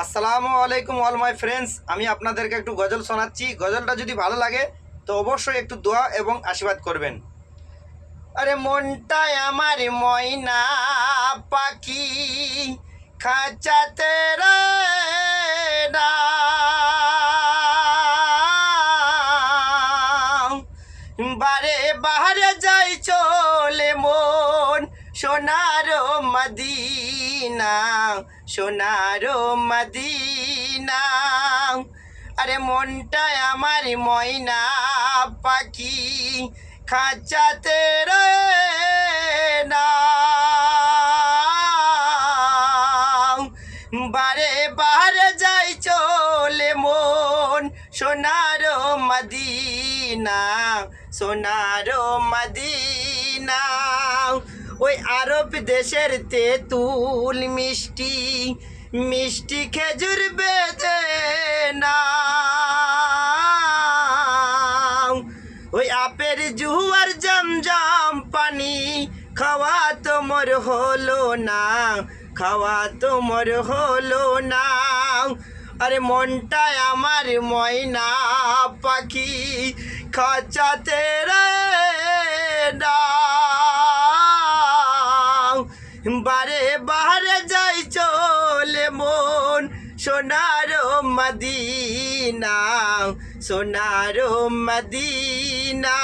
আসসালামু আলাইকুম all my friends. আমি আপনাদেরকে একটু গজল শোনাচ্ছি। গজলটা যদি ভালো লাগে তো অবশ্যই একটু দোয়া এবং আশীর্বাদ করবেন। আরে মনটায় আমার ময়না পাখি খাঁচাতে রে না, বারে বাহারে যাই চলে মন সোনার মদিনা, সোনার মদিনা। আরে মনটায় আমার ময়না পাখি খাঁচাতে রে না, বারে বাহারে যাই চলে মন সোনার মদিনা, সোনার মদিনা। ওই আরব দেশের তেঁতুল মিষ্টি মিষ্টি খেজুর বেজে না, ওই আপের জুয়ার জমজম পানি খাওয়া তোমার হলো না, খাওয়া তোমার হলো না। আরে মনটায় আমার ময়না পাখি খাঁচাতে রে না, বারে বাহারে যাই চলে মন সোনার মদিনা, সোনার মদিনা।